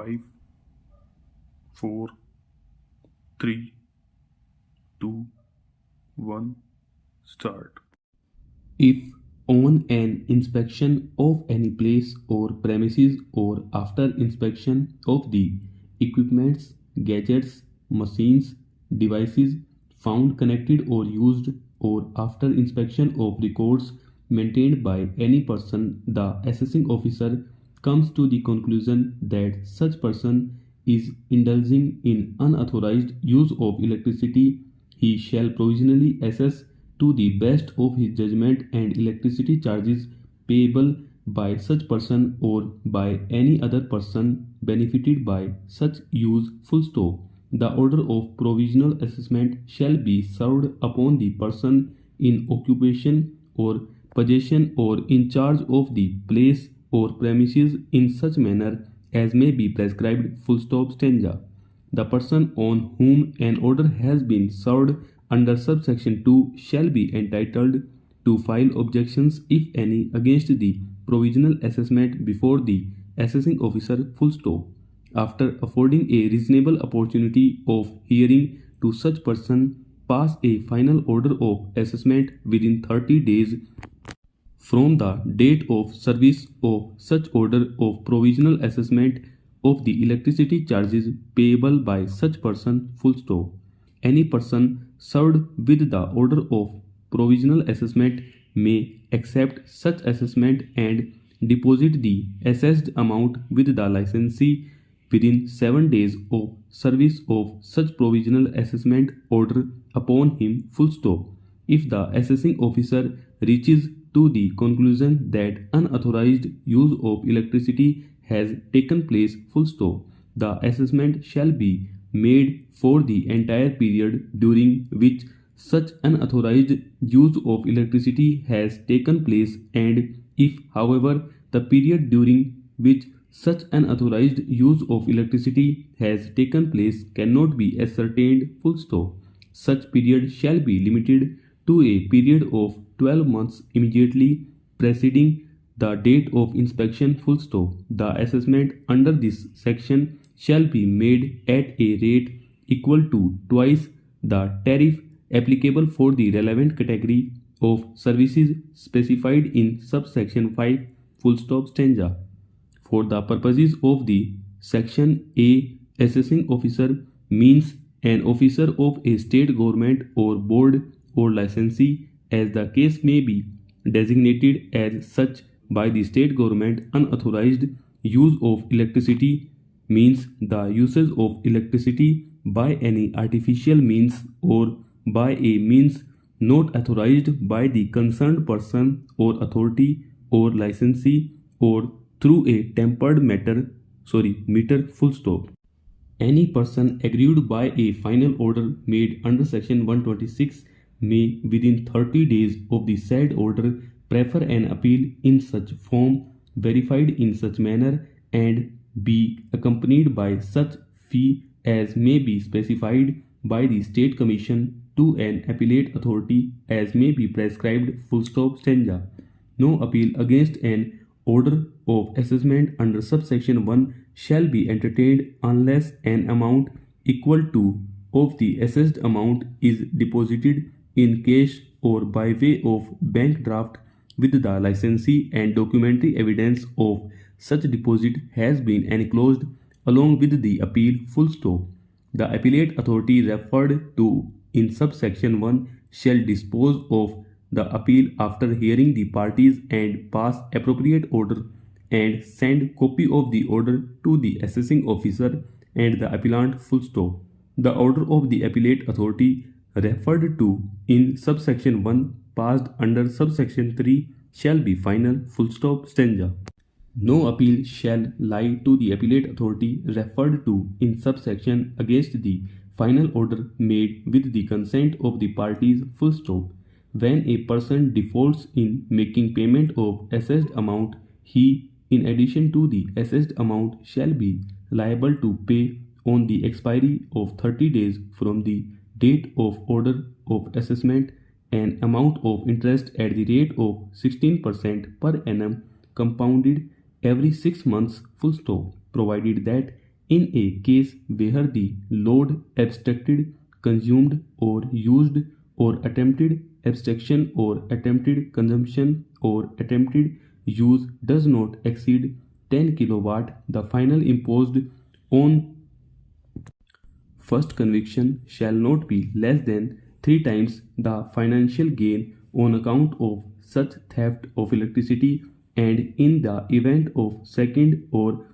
5, 4, 3, 2, 1, start. If on an inspection of any place or premises or after inspection of the equipments, gadgets, machines, devices found connected or used, or after inspection of records maintained by any person, the assessing officer comes to the conclusion that such person is indulging in unauthorized use of electricity, he shall provisionally assess to the best of his judgment and electricity charges payable by such person or by any other person benefited by such use full stop. The order of provisional assessment shall be served upon the person in occupation or possession or in charge of the place or premises in such manner as may be prescribed full stop stanza. The person on whom an order has been served under subsection 2 shall be entitled to file objections, if any, against the provisional assessment before the assessing officer full stop. After affording a reasonable opportunity of hearing to such person, pass a final order of assessment within 30 days from the date of service of such order of provisional assessment of the electricity charges payable by such person full stop. Any person served with the order of provisional assessment may accept such assessment and deposit the assessed amount with the licensee within 7 days of service of such provisional assessment order upon him full stop. If the assessing officer reaches to the conclusion that unauthorized use of electricity has taken place full stop, the assessment shall be made for the entire period during which such unauthorized use of electricity has taken place, and if, however, the period during which such unauthorized use of electricity has taken place cannot be ascertained full stop, such period shall be limited to a period of 12 months immediately preceding the date of inspection full stop. The assessment under this section shall be made at a rate equal to twice the tariff applicable for the relevant category of services specified in subsection 5 full stop stanza. For the purposes of the section A, assessing officer means an officer of a state government or board or licensee, as the case may be, designated as such by the state government. Unauthorized use of electricity means the usage of electricity by any artificial means or by a means not authorized by the concerned person or authority or licensee, or through a tempered meter full stop. Any person aggrieved by a final order made under section 126 may within 30 days of the said order prefer an appeal in such form, verified in such manner, and be accompanied by such fee as may be specified by the State Commission to an appellate authority as may be prescribed full stop stanza. No appeal against an order of assessment under subsection 1 shall be entertained unless an amount equal to of the assessed amount is deposited in cash or by way of bank draft with the licensee, and documentary evidence of such deposit has been enclosed along with the appeal full stop. The appellate authority referred to in subsection 1 shall dispose of the appeal after hearing the parties and pass appropriate order and send copy of the order to the assessing officer and the appellant full stop. The order of the appellate authority referred to in subsection 1 passed under subsection 3 shall be final full stop stanza. No appeal shall lie to the appellate authority referred to in subsection against the final order made with the consent of the parties full stop. When a person defaults in making payment of assessed amount, he, in addition to the assessed amount, shall be liable to pay on the expiry of 30 days from the date of order of assessment an amount of interest at the rate of 16% per annum compounded every 6 months full stop, provided that in a case where the load abstracted, consumed, or used, or attempted abstraction or attempted consumption or attempted use does not exceed 10 kilowatt, the fine imposed on first conviction shall not be less than 3 times the financial gain on account of such theft of electricity, and in the event of second or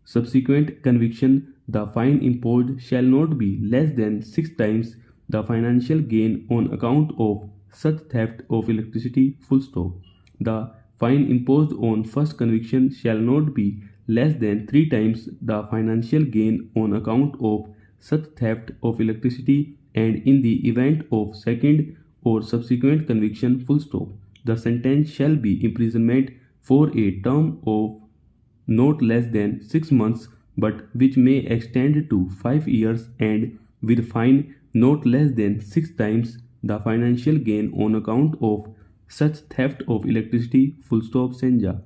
subsequent conviction, the fine imposed shall not be less than 6 times the financial gain on account of such theft of electricity. Full stop. The fine imposed on first conviction shall not be less than 3 times the financial gain on account of such theft of electricity, and in the event of second or subsequent conviction. Full stop. The sentence shall be imprisonment for a term of not less than 6 months, but which may extend to 5 years, and with fine not less than 6 times the financial gain on account of such theft of electricity. Full stop. Senja.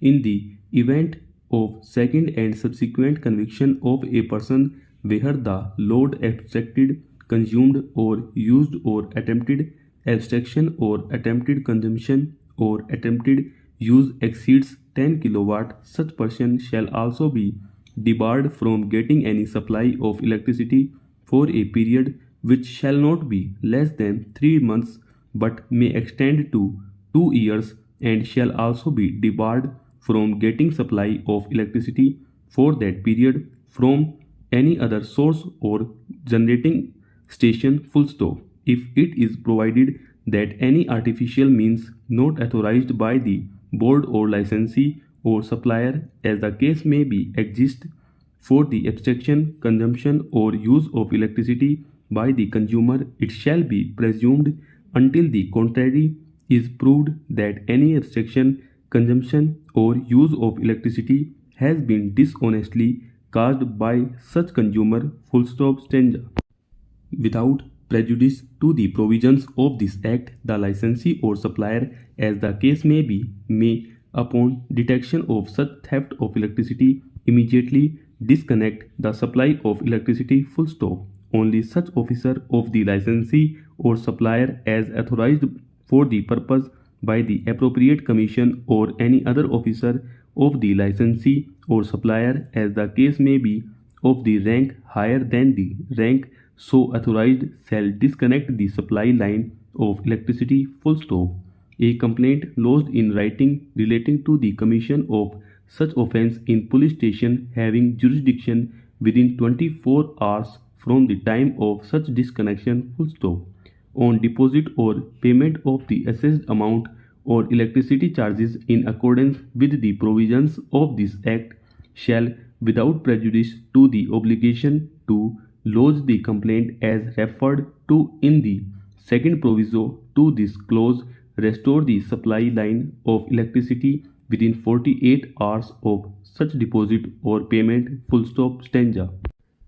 In the event of second and subsequent conviction of a person where the load abstracted, consumed, or used, or attempted abstraction or attempted consumption or attempted use exceeds 10 kilowatt, such person shall also be debarred from getting any supply of electricity for a period which shall not be less than 3 months, but may extend to 2 years, and shall also be debarred from getting supply of electricity for that period from any other source or generating station. Full stop. If it is provided that any artificial means not authorized by the board or licensee or supplier, as the case may be, exist for the abstraction, consumption, or use of electricity by the consumer, it shall be presumed until the contrary is proved that any abstraction, consumption, or use of electricity has been dishonestly caused by such consumer. Full stop. Stanza. Without prejudice to the provisions of this act, the licensee or supplier, as the case may be, may, upon detection of such theft of electricity, immediately disconnect the supply of electricity. Full stop. Only such officer of the licensee or supplier as authorized for the purpose by the appropriate commission, or any other officer of the licensee or supplier, as the case may be, of the rank higher than the rank so authorized, shall disconnect the supply line of electricity. Full stop. A complaint lodged in writing relating to the commission of such offence in police station having jurisdiction within 24 hours from the time of such disconnection. Full stop. On deposit or payment of the assessed amount or electricity charges in accordance with the provisions of this act, shall, without prejudice to the obligation to lodge the complaint as referred to in the second proviso to this clause, restore the supply line of electricity within 48 hours of such deposit or payment. Full stop. Stanza.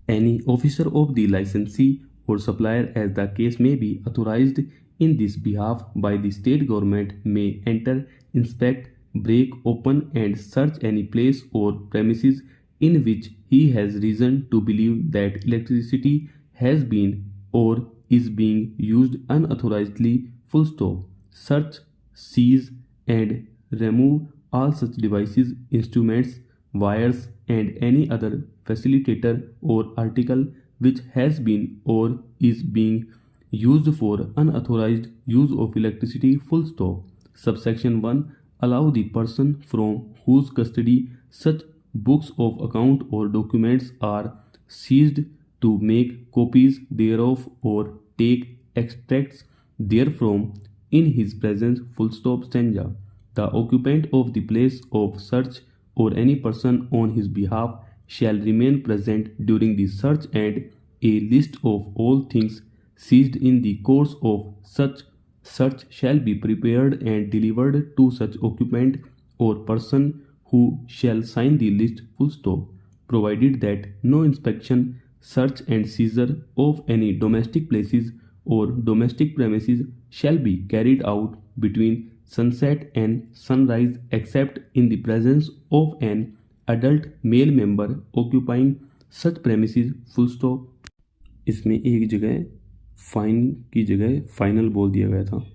Any officer of the licensee or supplier, as the case may be, authorized in this behalf by the state government, may enter, inspect, break open, and search any place or premises in which he has reason to believe that electricity has been or is being used unauthorizedly. Full stop. Search, seize, and remove all such devices, instruments, wires, and any other facilitator or article which has been or is being used for unauthorized use of electricity. Full stop. Subsection 1. Allow the person from whose custody such books of account or documents are seized to make copies thereof or take extracts therefrom in his presence. Full stop. Stanza. The occupant of the place of search or any person on his behalf shall remain present during the search, and a list of all things seized in the course of such search shall be prepared and delivered to such occupant or person, who shall sign the list. Full stop. Provided that no inspection, search, and seizure of any domestic places or domestic premises shall be carried out between sunset and sunrise, except in the presence of an adult male member occupying such premises full stop. इसमें एक जगह fine की जगह final बोल दिया गया था।